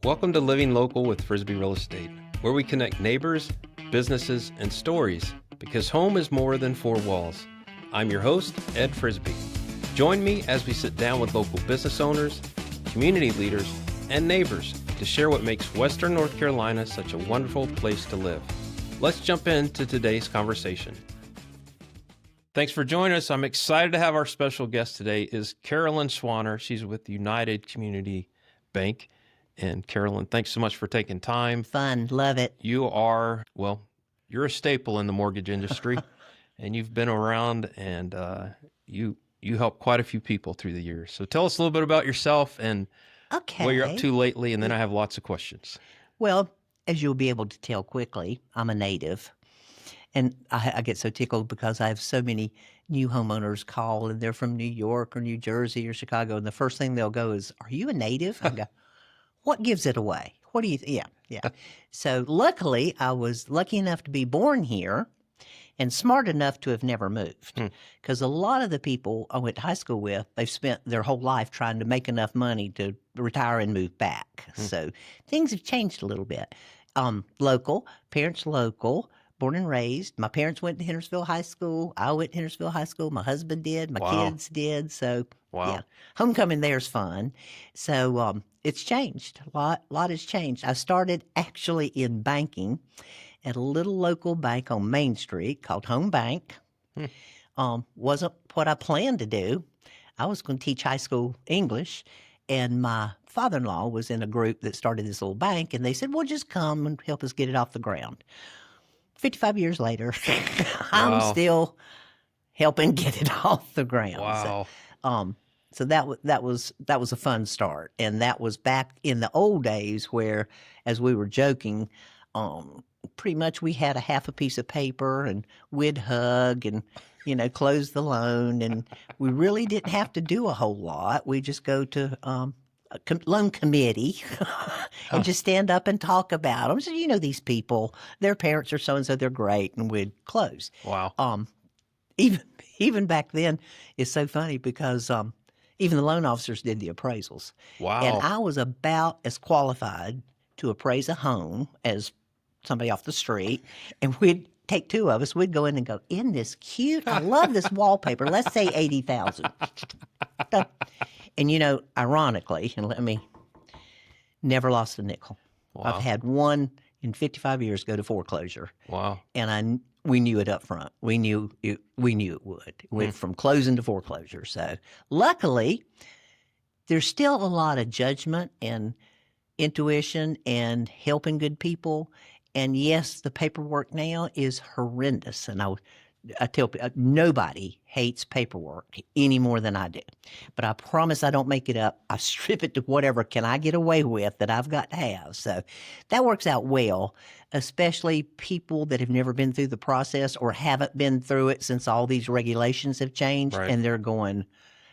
Welcome to Living Local with Frisbee Real Estate, where we connect neighbors, businesses, and stories because home is more than four walls. I'm your host, Ed Frisbee. Join me as we sit down with local business owners, community leaders, and neighbors to share what makes Western North Carolina such a wonderful place to live. Let's jump into today's conversation. Thanks for joining us. I'm excited to have our special guest today is Carolyn Swanner. She's with United Community Bank. And Carolyn, thanks so much for taking time. Fun. Love it. You are, well, you're a staple in the mortgage industry and you've been around and you helped quite a few people through the years. So tell us a little bit about yourself and what you're up to lately, and then I have lots of questions. Well, as you'll be able to tell quickly, I'm a native. And I get so tickled because I have so many new homeowners call, and they're from New York or New Jersey or Chicago, and the first thing they'll go is, "Are you a native?" I go, "What gives it away? What do you Yeah. So luckily, I was lucky enough to be born here and smart enough to have never moved. Because a lot of the people I went to high school with, they've spent their whole life trying to make enough money to retire and move back. So things have changed a little bit. Local, parents local, born and raised. My parents went to Hendersonville High School. I went to Hendersonville High School. My husband did. My kids did. So, yeah, homecoming there is fun. So it's changed. A lot has changed. I started actually in banking at a little local bank on Main Street called Home Bank. Wasn't what I planned to do. I was going to teach high school English, and my father-in-law was in a group that started this little bank, and they said, "Well, just come and help us get it off the ground." 55 years later, I'm still helping get it off the ground. Wow. So that was a fun start, and that was back in the old days where, as we were joking, pretty much we had a half a piece of paper, and we'd hug and close the loan, and we really didn't have to do a whole lot. We just go to loan committee and just stand up and talk about them. So, these people, their parents are so-and-so, they're great, and we'd close. Wow. Even back then, it's so funny because even the loan officers did the appraisals. Wow. And I was about as qualified to appraise a home as somebody off the street, and we'd take two of us. We'd go in and go, "Isn't this cute? I love this wallpaper. Let's say 80,000. And, ironically, and let me, never lost a nickel. Wow. I've had one in 55 years go to foreclosure. Wow. And we knew it up front. We knew it would. It went from closing to foreclosure. So luckily, there's still a lot of judgment and intuition and helping good people. And yes, the paperwork now is horrendous. And I tell people, nobody hates paperwork any more than I do. But I promise I don't make it up. I strip it to whatever can I get away with that I've got to have. So that works out well, especially people that have never been through the process or haven't been through it since all these regulations have changed. Right. And they're going,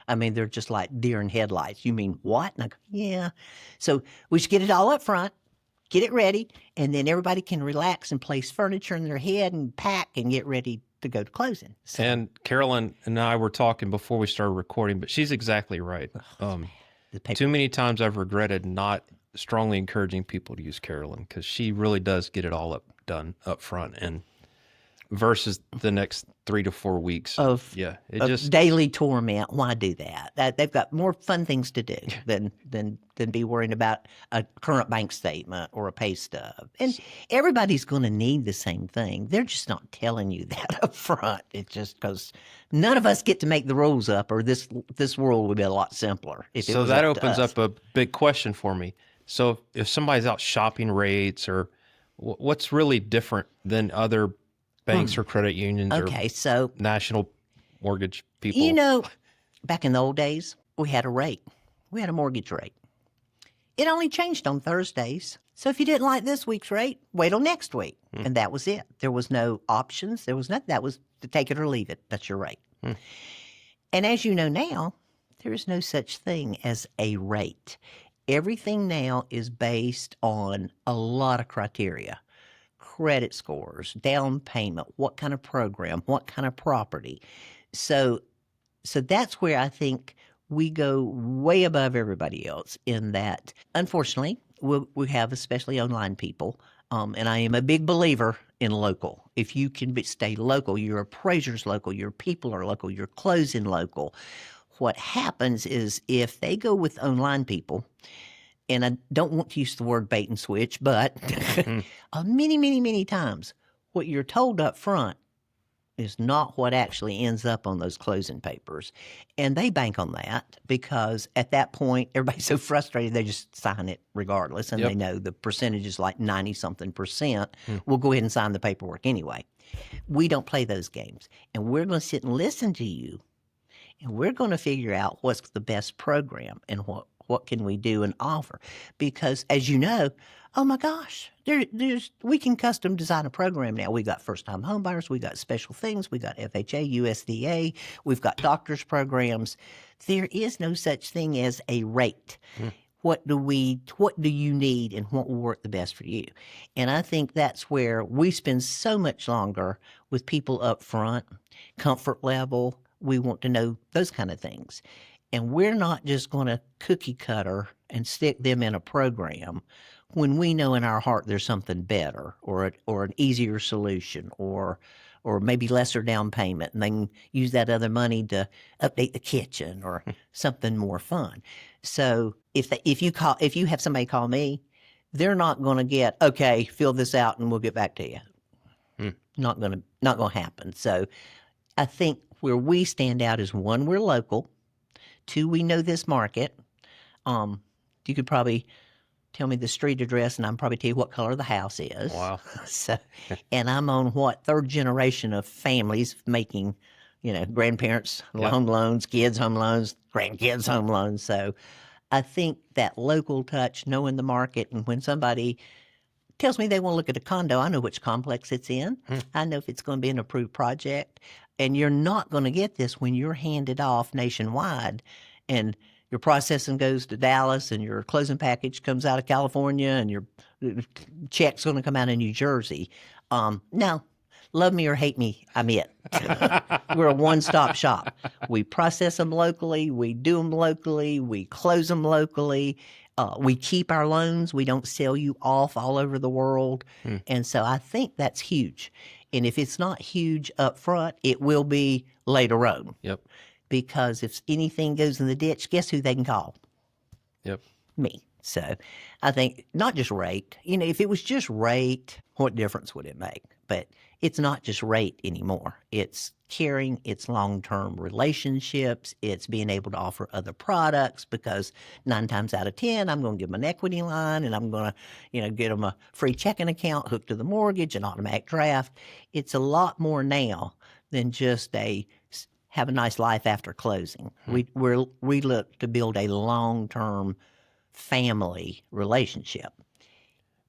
they're just like deer in headlights. You mean what? And I go, yeah. So we should get it all up front. Get it ready, and then everybody can relax and place furniture in their head and pack and get ready to go to closing. So. And Carolyn and I were talking before we started recording, but she's exactly right. Too many times I've regretted not strongly encouraging people to use Carolyn because she really does get it all done up front, and versus the next 3 to 4 weeks of daily torment. Why do that? They've got more fun things to do than be worrying about a current bank statement or a pay stub. And everybody's going to need the same thing. They're just not telling you that up front. It's just because none of us get to make the rules up, or this world would be a lot simpler. So that opens up a big question for me. So if somebody's out shopping rates, or what's really different than other banks or credit unions or national mortgage people? Back in the old days, we had a rate. We had a mortgage rate. It only changed on Thursdays. So if you didn't like this week's rate, wait till next week. And that was it. There was no options. There was nothing. That was to take it or leave it. That's your rate. And as you know now, there is no such thing as a rate. Everything now is based on a lot of criteria. Credit scores, down payment, what kind of program, what kind of property. So that's where I think we go way above everybody else in that. Unfortunately, we have especially online people, and I am a big believer in local. If you can stay local, your appraiser's local, your people are local, your closing local. What happens is if they go with online people, and I don't want to use the word bait and switch, but many, many, many times what you're told up front is not what actually ends up on those closing papers. And they bank on that because at that point, everybody's so frustrated, they just sign it regardless. And they know the percentage is like 90-something percent. We'll go ahead and sign the paperwork anyway. We don't play those games. And we're going to sit and listen to you. And we're going to figure out what's the best program and what can we do and offer. Because as you know, oh my gosh, we can custom design a program now. We got first-time homebuyers, we got special things, we got FHA, USDA, we've got doctors programs. There is no such thing as a rate. What do you need and what will work the best for you? And I think that's where we spend so much longer with people up front, comfort level. We want to know those kind of things. And we're not just going to cookie cutter and stick them in a program when we know in our heart there's something better or an easier solution or maybe lesser down payment, and they can use that other money to update the kitchen or something more fun. So if you have somebody call me, they're not going to get, okay, fill this out and we'll get back to you. Not going to happen. So I think where we stand out is, one, we're local. Two, we know this market. You could probably tell me the street address, and I'll probably tell you what color the house is. Wow. So, and I'm on third generation of families making, grandparents home loans, kids home loans, grandkids home loans. So I think that local touch, knowing the market, and when somebody tells me they want to look at a condo, I know which complex it's in. I know if it's going to be an approved project. And you're not going to get this when you're handed off nationwide and your processing goes to Dallas and your closing package comes out of California and your check's going to come out of New Jersey. No, love me or hate me, I'm it. We're a one-stop shop. We process them locally. We do them locally. We close them locally. We keep our loans. We don't sell you off all over the world. And so I think that's huge. And if it's not huge up front, it will be later on. Yep. Because if anything goes in the ditch, guess who they can call? Yep. Me. So I think not just rate. If it was just rate, what difference would it make? But it's not just rate anymore. It's caring, it's long-term relationships, it's being able to offer other products, because 9 times out of 10, I'm going to give them an equity line and I'm going to, get them a free checking account hooked to the mortgage, an automatic draft. It's a lot more now than just have a nice life after closing. We look to build a long-term family relationship.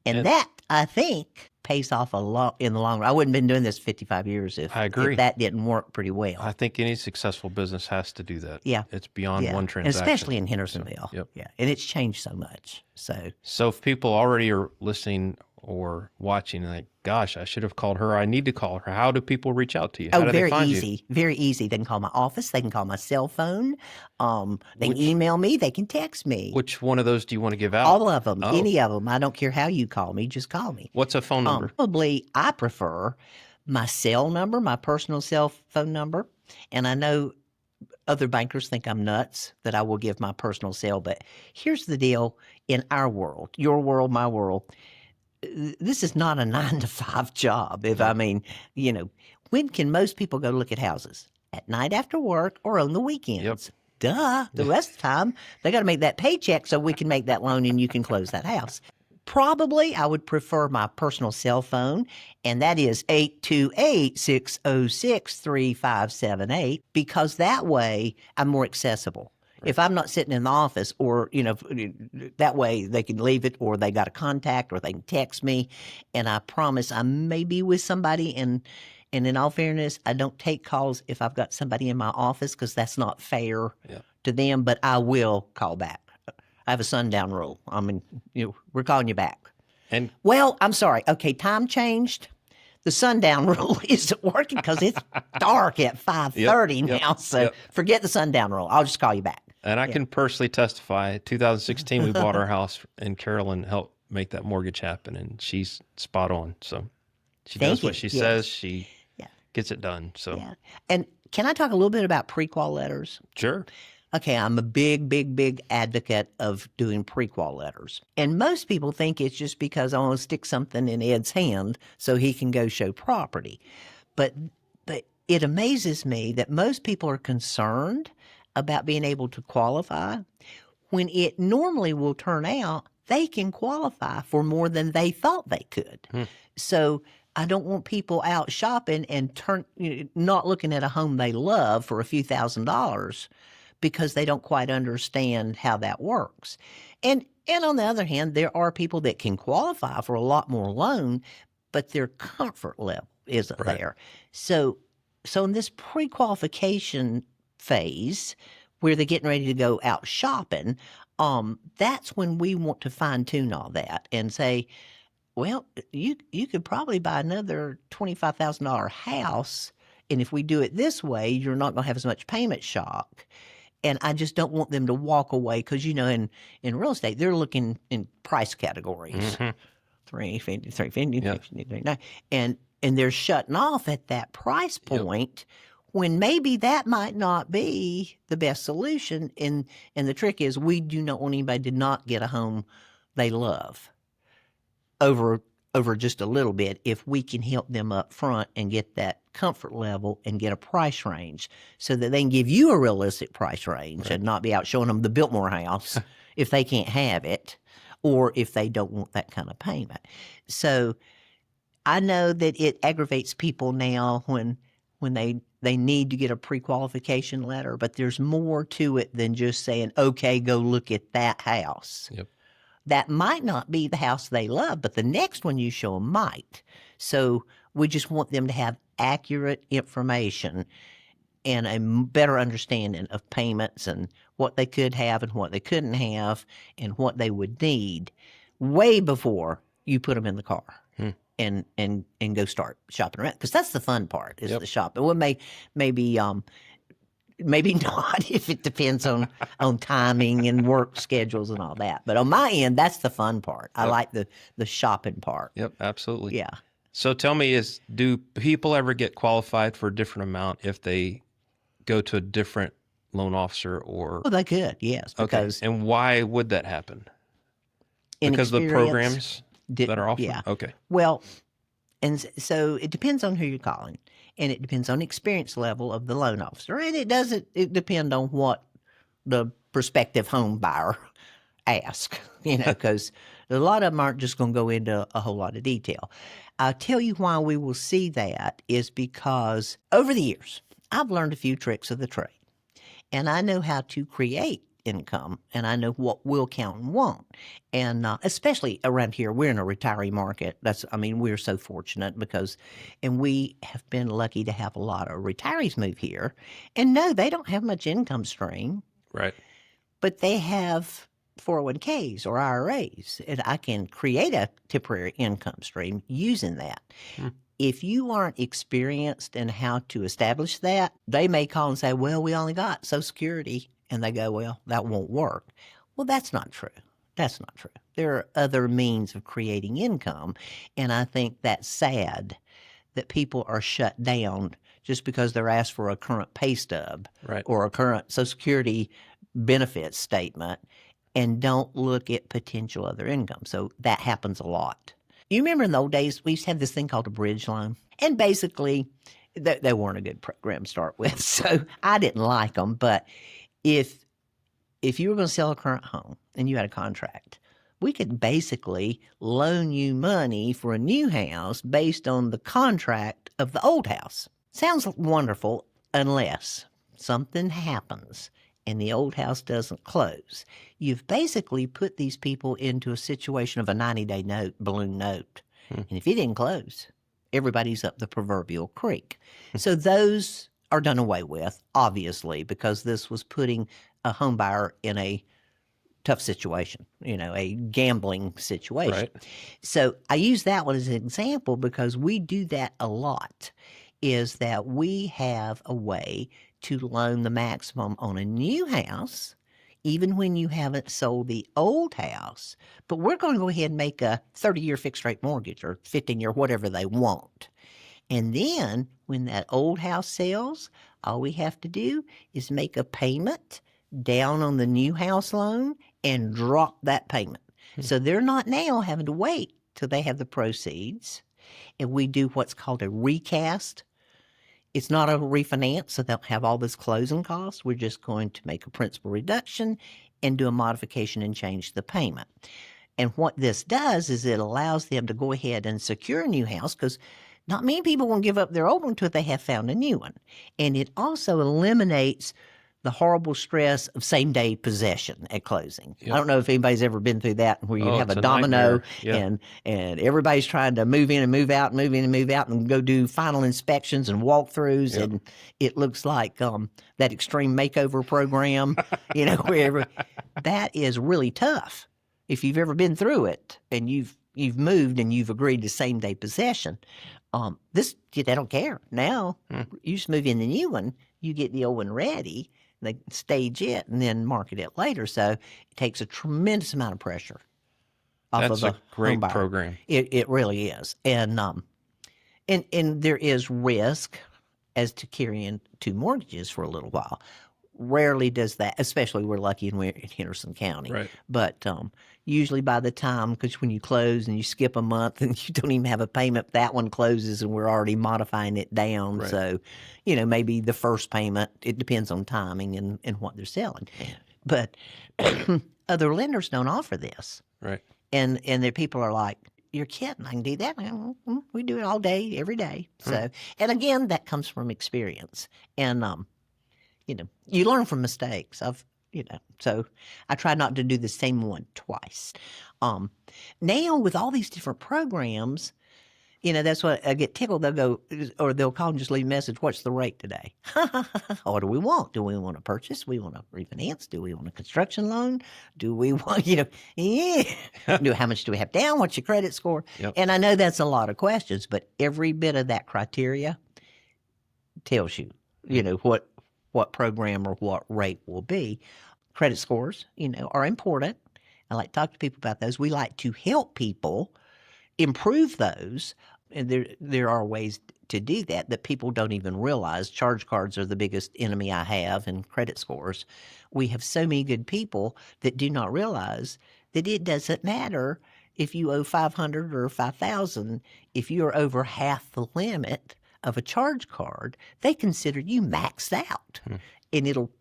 And that, I think, pays off a lot in the long run. I wouldn't have been doing this 55 years if that didn't work pretty well. I think any successful business has to do that. Yeah. It's beyond one transaction. And especially in Hendersonville. So, Yeah. And it's changed so much. So if people already are listening or watching, like, gosh, I should have called her. I need to call her. How do people reach out to you? How do very they find easy. you? Very easy. They can call my office. They can call my cell phone. They can email me. They can text me. Which one of those do you want to give out? All of them. Oh. Any of them. I don't care how you call me. Just call me. What's a phone number? Probably I prefer my cell number, my personal cell phone number. And I know other bankers think I'm nuts that I will give my personal cell. But here's the deal in our world, your world, my world. This is not a 9-to-5 job. When can most people go look at houses? At night after work or on the weekends? Yep. Duh. The rest of the time, they got to make that paycheck so we can make that loan and you can close that house. Probably I would prefer my personal cell phone, and that is 828-606-3578, because that way I'm more accessible. If I'm not sitting in the office, or, that way they can leave it, or they got a contact, or they can text me. And I promise I may be with somebody, and in all fairness, I don't take calls if I've got somebody in my office, because that's not fair to them, but I will call back. I have a sundown rule. We're calling you back. Well, I'm sorry. Okay, time changed. The sundown rule isn't working because it's dark at 5:30 now. So forget the sundown rule. I'll just call you back. And I Yeah. can personally testify. 2016, we bought our house, and Carolyn helped make that mortgage happen, and she's spot on. So she Thank does you. what she says. Yes. She Yeah. gets it done. So Yeah. And can I talk a little bit about pre-qual letters? sure. Okay, I'm a big, big, big advocate of doing pre-qual letters. And most people think it's just because I want to stick something in Ed's hand so he can go show property. But it amazes me that most people are concerned about being able to qualify when it normally will turn out they can qualify for more than they thought they could. So I don't want people out shopping and not looking at a home they love for a few $1,000s because they don't quite understand how that works. And on the other hand, there are people that can qualify for a lot more loan, but their comfort level isn't Right. there. So in this pre-qualification phase where they're getting ready to go out shopping, that's when we want to fine-tune all that and say, well, you could probably buy another $25,000 house, and if we do it this way, you're not going to have as much payment shock. And I just don't want them to walk away because, in real estate, they're looking in price categories, 350, 350, Yeah. 359, and they're shutting off at that price point when maybe that might not be the best solution. And the trick is we do not want anybody to not get a home they love over just a little bit if we can help them up front and get that comfort level and get a price range so that they can give you a realistic price range and not be out showing them the Biltmore house if they can't have it or if they don't want that kind of payment. So I know that it aggravates people now when they need to get a pre-qualification letter, but there's more to it than just saying, okay, go look at that house. Yep. That might not be the house they love, but the next one you show them might. So we just want them to have accurate information and a better understanding of payments and what they could have and what they couldn't have and what they would need way before you put them in the car and go start shopping around. Because that's the fun part is the shopping. Well, maybe not if it depends on timing and work schedules and all that. But on my end, that's the fun part. I like the shopping part. Yep, absolutely. Yeah. So tell me, do people ever get qualified for a different amount if they go to a different loan officer or? Well, they could, yes. Because And why would that happen? Because of the programs that are offered? Yeah. Okay. Well, and so it depends on who you're calling, and it depends on the experience level of the loan officer, and it depend on what the prospective home buyer asks, because a lot of them aren't just going to go into a whole lot of detail. I'll tell you why we will see that is because over the years, I've learned a few tricks of the trade, and I know how to create income, and I know what will count and won't. And especially around here, we're in a retiree market. We're so fortunate and we have been lucky to have a lot of retirees move here. And no, they don't have much income stream. Right. But they have 401ks or IRAs, and I can create a temporary income stream using that. If you aren't experienced in how to establish that, they may call and say, well, we only got Social Security. And they go, well, that won't work. Well, that's not true. That's not true. There are other means of creating income. And I think that's sad that people are shut down just because they're asked for a current pay stub or a current Social Security benefits statement and don't look at potential other income. So that happens a lot. You remember in the old days, we used to have this thing called a bridge loan. And basically, they weren't a good program to start with. So I didn't like them. But if you were going to sell a current home and you had a contract, we could basically loan you money for a new house based on the contract of the old house. Sounds wonderful unless something happens and the old house doesn't close. You've basically put these people into a situation of a 90-day balloon note. And if it didn't close, everybody's up the proverbial creek. So those are done away with, obviously, because this was putting a home buyer in a tough situation, a gambling situation. Right. So I use that one as an example because we do that a lot, is that we have a way to loan the maximum on a new house even when you haven't sold the old house, but we're going to go ahead and make a 30-year fixed rate mortgage or 15-year, whatever they want. And then when that old house sells, all we have to do is make a payment down on the new house loan and drop that payment. So they're not now having to wait till they have the proceeds. And we do what's called a recast. It's not a refinance, so they'll have all this closing costs. We're just going to make a principal reduction and do a modification and change the payment. And what this does is it allows them to go ahead and secure a new house, because not many people will give up their old one until they have found a new one. And it also eliminates the horrible stress of same-day possession at closing. Yep. I don't know if anybody's ever been through that, where you have it's a a domino nightmare. and everybody's trying to move in and move out, move in and move out, and go do final inspections and walkthroughs, Yep. and it looks like that extreme makeover program, where that is really tough. If you've ever been through it and you've moved and you've agreed to same-day possession, they don't care. Now, you just move in the new one, you get the old one ready, they stage it and then market it later. So it takes a tremendous amount of pressure off That's of a great home buyer. program. It really is. And there is risk as to carrying two mortgages for a little while. Rarely does that, especially we're lucky and we're in Henderson County. Right. But usually by the time, because when you close and you skip a month and you don't even have a payment, that one closes and we're already modifying it down. Right. So, maybe the first payment, it depends on timing and what they're selling. But other lenders don't offer this. Right. And the people are like, you're kidding, I can do that. We do it all day, every day. So, and again, that comes from experience. And, you learn from mistakes. So I try not to do the same one twice. Now with all these different programs, that's what I get tickled. They'll go, or they'll call and just leave a message. What's the rate today? What do we want? Do we want to purchase? Do we want to refinance? Do we want a construction loan? Do we want, how much do we have down? What's your credit score? Yep. And I know that's a lot of questions, but every bit of that criteria tells you, what program or what rate will be. Credit scores, are important. I like to talk to people about those. We like to help people improve those. And there are ways to do that people don't even realize. Charge cards are the biggest enemy I have in credit scores. We have so many good people that do not realize that it doesn't matter if you owe $500 or $5,000. If you're over half the limit of a charge card, they consider you maxed out. And it'll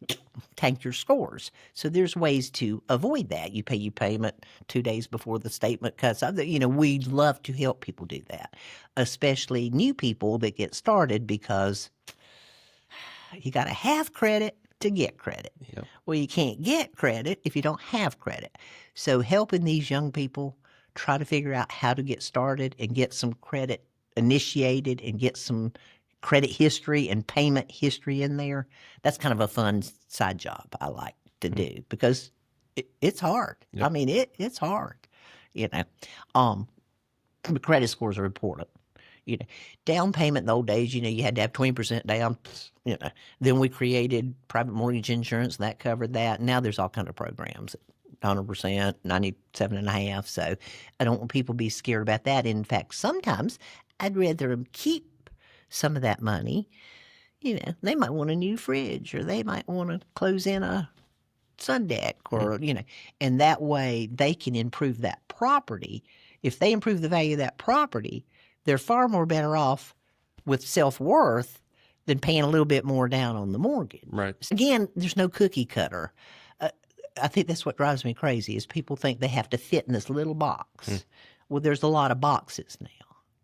tank your scores. So there's ways to avoid that. You pay your payment 2 days before the statement cuts off. We love to help people do that, especially new people that get started, because you got to have credit to get credit. Yep. Well, you can't get credit if you don't have credit. So helping these young people try to figure out how to get started and get some credit initiated and get some credit history and payment history in there, that's kind of a fun side job I like to do, because it's hard. Yep. I mean, it's hard, But credit scores are important. Down payment in the old days, you had to have 20% down, Then we created private mortgage insurance, and that covered that. Now there's all kind of programs, 100%, 97.5%. So I don't want people to be scared about that. In fact, sometimes I'd rather them keep some of that money. They might want a new fridge, or they might want to close in a sun deck, or, and that way they can improve that property. If they improve the value of that property, they're far more better off with self-worth than paying a little bit more down on the mortgage. Right. Again, there's no cookie cutter. I think that's what drives me crazy, is people think they have to fit in this little box. Well, there's a lot of boxes now.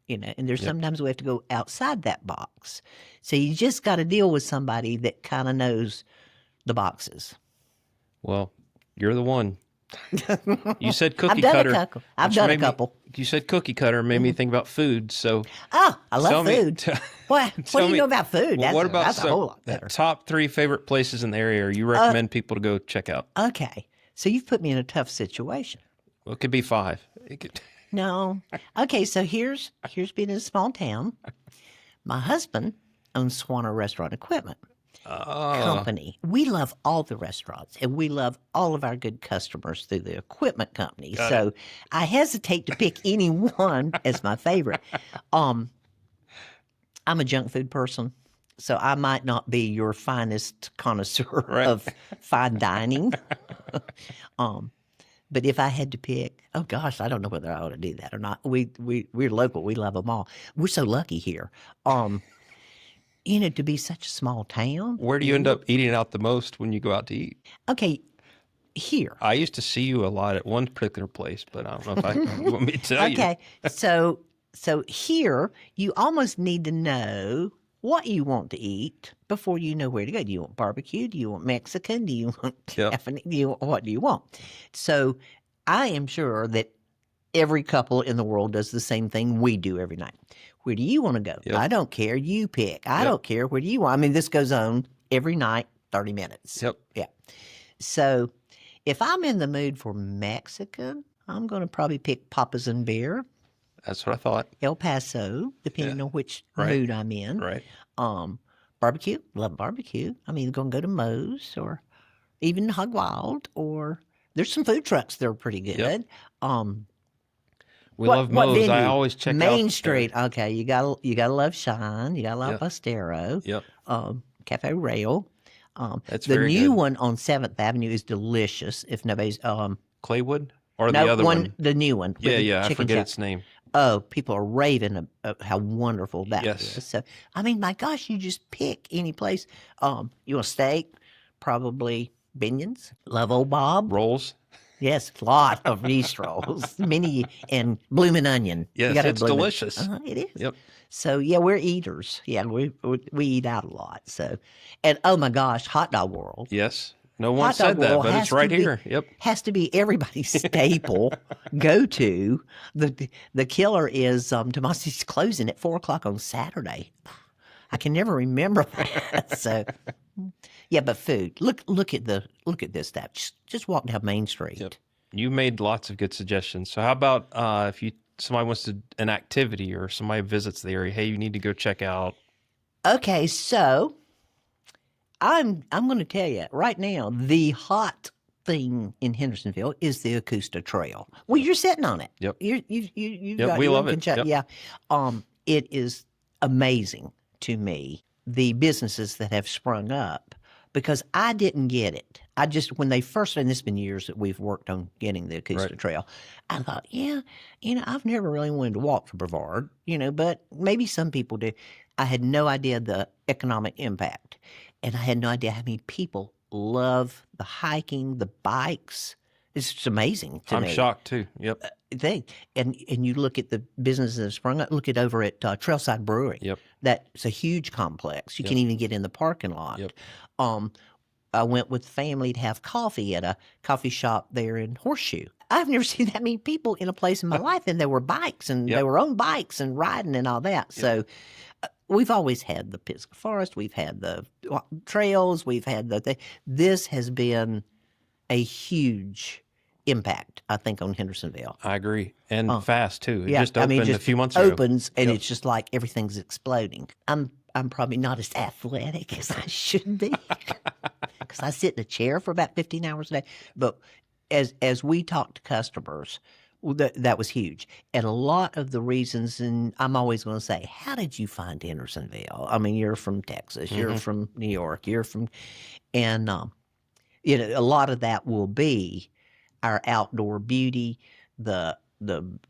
And there's sometimes we have to go outside that box. So you just got to deal with somebody that kind of knows the boxes. Well, you're the one. You said cookie I've done cutter. a couple. I've done a couple. You said cookie cutter, made me think about food. So, I love food. Tell What do you know about food? Well, what about that's a whole lot better. top 3 favorite places in the area you recommend people to go check out? Okay. So you've put me in a tough situation. Well, it could be 5. No. Okay, so here's being in a small town. My husband owns Swanner Restaurant Equipment. company. We love all the restaurants, and we love all of our good customers through the equipment company. Got So I hesitate to pick any one as my favorite. I'm a junk food person, so I might not be your finest connoisseur Right. of fine dining. But if I had to pick, oh gosh, I don't know whether I ought to do that or not. We're local. We love them all. We're so lucky here. To be such a small town. Where do you end up eating out the most when you go out to eat? Okay, here. I used to see you a lot at one particular place, but I don't know if you want me to tell you. Okay, so here you almost need to know what you want to eat before you know where to go. Do you want barbecue? Do you want Mexican? Do you want Japanese? What do you want? So I am sure that every couple in the world does the same thing we do every night. Where do you want to go? Yep. I don't care. You pick. I don't care. Where do you want? I mean, this goes on every night, 30 minutes. Yep. Yeah. So if I'm in the mood for Mexican, I'm going to probably pick Papa's and Beer, That's what I thought. El Paso, depending on which mood I'm in. Right. Barbecue, love barbecue. I mean, going to go to Moe's or even Hog Wild, or there's some food trucks that are pretty good. Yep. We What- love what Moe's. I venue? always check Main out Street. Okay, you gotta love Shine. You gotta love Bostero. Yep. Cafe Rail. That's the very new good. one on 7th Avenue is delicious. If nobody's Claywood or no the other one? the new one. with the I chicken forget chop. its name. Oh, people are raving of how wonderful that Yes. is. So, I mean, my gosh, you just pick any place. You want steak? Probably Binions. Love Old Bob. Rolls. Yes, a lot of bistros. Mini and Bloomin' Onion. You Yes, gotta have it's Bloomin'. delicious. It is. Yep. So yeah, we're eaters. Yeah, we eat out a lot. So, and oh my gosh, Hot Dog World. Yes. No one Hot said Dog that, World but has it's right to be- here. Yep. Has to be everybody's staple go to. The killer is Tomasi's closing at 4:00 on Saturday. I can never remember that. So yeah, but food. Look at this stuff. Just walk down Main Street. Yep. You made lots of good suggestions. So how about if somebody wants to an activity or somebody visits the area, hey, you need to go check out. Okay, so I'm going to tell you right now, the hot thing in Hendersonville is the Ecusta Trail. Well, you're sitting on it. Yep. You've Yep, got we your love own it. concha- Yep. Yeah. It is amazing to me, the businesses that have sprung up, because I didn't get it. I just, when they first, and it's been years that we've worked on getting the Ecusta Right. Trail, I thought, I've never really wanted to walk to Brevard, but maybe some people do. I had no idea the economic impact, and I had no idea how many people love the hiking, the bikes. It's just amazing to I'm me. shocked too. Yep. Thing. And you look at the businesses that have sprung up, look at over at Trailside Brewery. Yep. That's a huge complex. You can even get in the parking lot. Yep. I went with family to have coffee at a coffee shop there in Horseshoe. I've never seen that many people in a place in my life, and there were bikes, and Yep. they were on bikes and riding and all that. So we've always had the Pisgah Forest, we've had the trails, we've had this has been a huge impact, I think, on Hendersonville. I agree. And fast too. It Yeah, just opened a few months ago. opens, and Yep. it's just like everything's exploding. I'm probably not as athletic as I should be because I sit in a chair for about 15 hours a day. But as we talk to customers, that was huge. And a lot of the reasons, and I'm always going to say, how did you find Hendersonville? I mean, you're from Texas, you're from New York, and a lot of that will be our outdoor beauty, the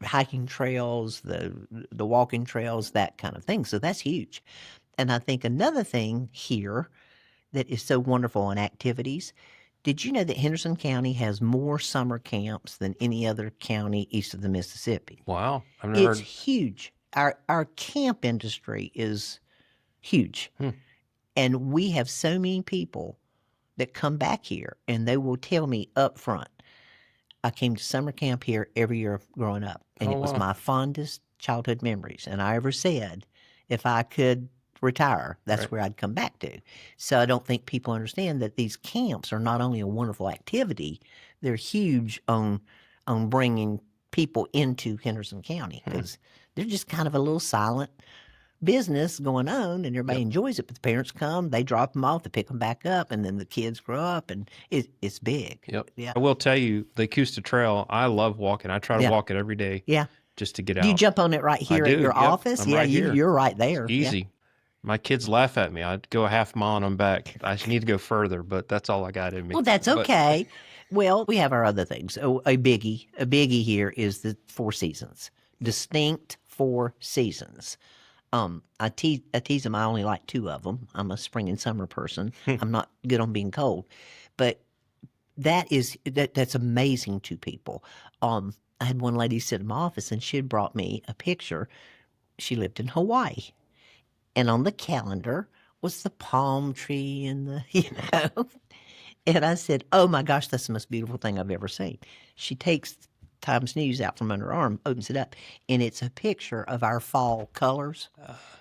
hiking trails, the walking trails, that kind of thing. So that's huge. And I think another thing here that is so wonderful in activities, did you know that Henderson County has more summer camps than any other county east of the Mississippi? Wow. I've never It's heard. huge. Our camp industry is huge. And we have so many people that come back here, and they will tell me up front, I came to summer camp here every year growing up, and Oh, it was wow. my fondest childhood memories. And I ever said, if I could retire, that's Right. where I'd come back to. So I don't think people understand that these camps are not only a wonderful activity, they're huge on bringing people into Henderson County, because they're just kind of a little silent business going on, and everybody Yep. enjoys it. But the parents come, they drop them off, they pick them back up, and then the kids grow up, and it's big. Yep. Yeah. I will tell you, the Ecusta Trail, I love walking. I try to Yeah. walk it every day Yeah. just to get Do you out. jump on it right here I at do. your Yep. office? I'm Yeah, right here. you're right there. Yeah. Easy. My kids laugh at me. I'd go a half mile and I'm back. I need to go further, but that's all I got in me. Well, that's But okay. Well, we have our other things. Oh, a biggie here is the Four Seasons, distinct Four Seasons. I tease them. I only like two of them. I'm a spring and summer person. I'm not good on being cold, but that's amazing to people. I had one lady sit in my office and she had brought me a picture. She lived in Hawaii, and on the calendar was the palm tree and the And I said, "Oh my gosh, that's the most beautiful thing I've ever seen." She takes Times News out from under her arm, opens it up, and it's a picture of our fall colors.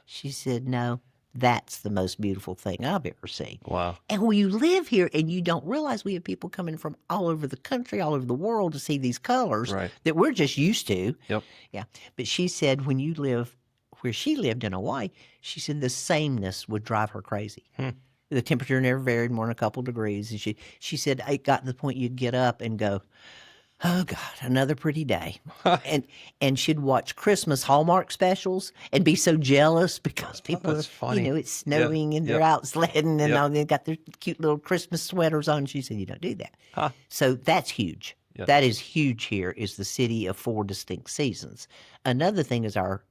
She said, "No, that's the most beautiful thing I've ever seen." wow. And when you live here and you don't realize we have people coming from all over the country, all over the world to see these colors Right. that we're just used to. Yep. Yeah. But she said when you live where she lived in Hawaii, she said the sameness would drive her crazy. The temperature never varied more than a couple degrees. And she said it got to the point you'd get up and go, "Oh God, another pretty day." and she'd watch Christmas Hallmark specials and be so jealous because people that's are, funny. it's snowing and they're Yep. out sledding and Yep. all, they've got their cute little Christmas sweaters on. She said, "You don't do that." Huh. So that's huge. Yep. That is huge here, is the city of four distinct seasons. Another thing is our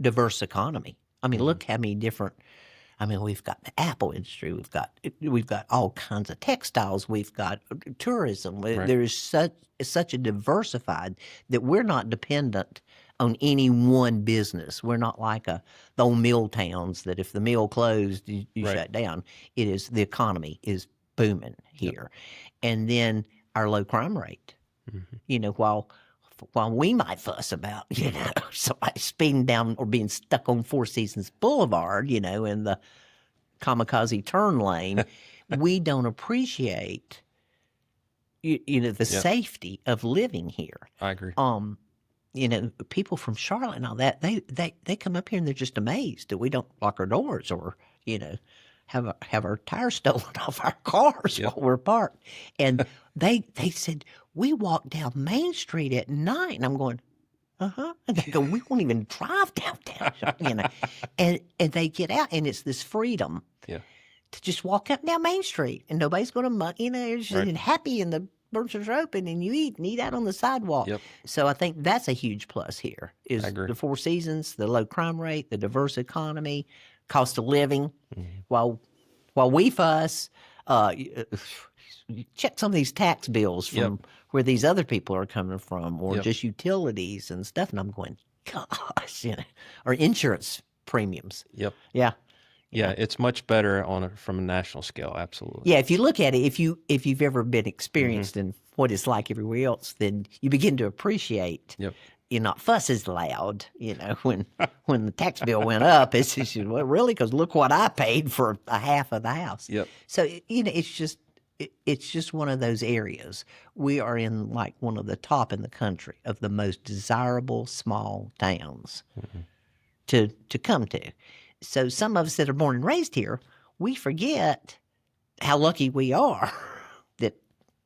diverse economy. I mean, look how many different. I mean, we've got the Apple industry. We've got all kinds of textiles. We've got tourism. Right. There is such a diversified that we're not dependent on any one business. We're not like the old mill towns that if the mill closed, you Right. shut down. It is the economy is booming here, and then our low crime rate. While we might fuss about, somebody speeding down or being stuck on Four Seasons Boulevard, in the kamikaze turn lane, we don't appreciate, the safety of living here. I agree. People from Charlotte and all that, they come up here and they're just amazed that we don't lock our doors or, have our tires stolen off our cars while we're parked. And they said, "We walk down Main Street at night." And I'm going, "Uh-huh." And they go, "We won't even drive downtown," And they get out, and it's this freedom Yeah. to just walk up and down Main Street, and nobody's going to you're just Right. happy, and the merchants are open, and you eat out on the sidewalk. Yep. So I think that's a huge plus here is I agree. the Four Seasons, the low crime rate, the diverse economy, cost of living. While we fuss, you check some of these tax bills from where these other people are coming from, or just utilities and stuff, and I'm going, gosh, or insurance premiums. Yep. Yeah. Yeah, it's much better from a national scale. Absolutely. Yeah, if you look at it, if you've ever been experienced in what it's like everywhere else, then you begin to appreciate. Yep. You're not fuss as loud, when the tax bill went up. It's just, well, really, because look what I paid for a half of the house. Yep. So it's just one of those areas. We are in like one of the top in the country of the most desirable small towns to come to. So some of us that are born and raised here, we forget how lucky we are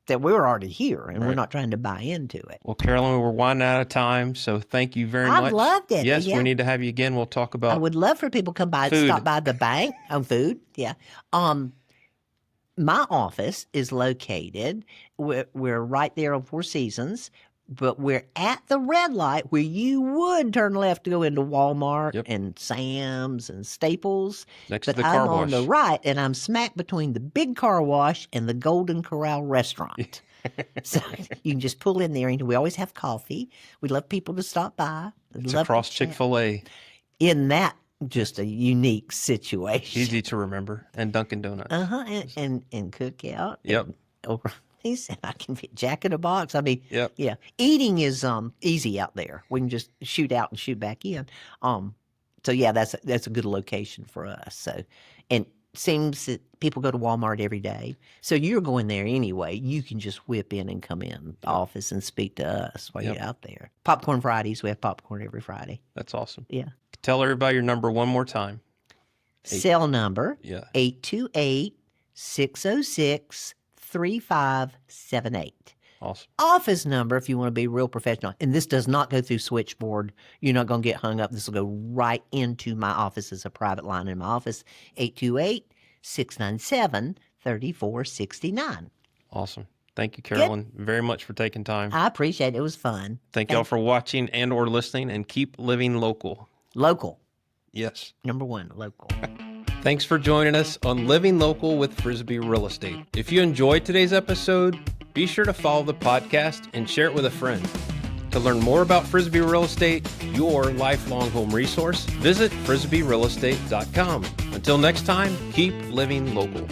that we're already here and we're not trying to buy into it. Well, Carolyn, we're winding out of time, so thank you very much. I loved it. Yes, Yeah. we need to have you again. We'll talk about I would love for people to come by, food. stop by the bank on food. Yeah. My office is located. We're right there on Four Seasons, but we're at the red light where you would turn left to go into Walmart and Sam's and Staples. Next but to the I'm car on the wash. right, and I'm smack between the big car wash and the Golden Corral restaurant. So you can just pull in there, and we always have coffee. We love people to stop by. It's love to across chat. Chick-fil-A. In that, just a unique situation. Easy to remember. And Dunkin' Donuts. And Cookout. Yep. He said I can fit Jack in a Box. I mean, Yep. yeah. Eating is easy out there. We can just shoot out and shoot back in. So yeah, that's a good location for us. So, and seems that people go to Walmart every day. So you're going there anyway. You can just whip in and come in the office and speak to us while you're out there. Popcorn Fridays. We have popcorn every Friday. That's awesome. Yeah. Tell everybody your number one more time. Cell number, Yeah. 828-606-3578. Awesome. Office number, if you want to be real professional, and this does not go through switchboard. You're not going to get hung up. This will go right into my office as a private line in my office, 828-697-3469. Awesome. Thank you, Carolyn, very much for taking time. I appreciate it. It was fun. Thank y'all for watching and or listening, and keep living local. Local. Yes. Number one, local. Thanks for joining us on Living Local with Frisbee Real Estate. If you enjoyed today's episode, be sure to follow the podcast and share it with a friend. To learn more about Frisbee Real Estate, your lifelong home resource, visit frisbeerealestate.com. Until next time, keep living local.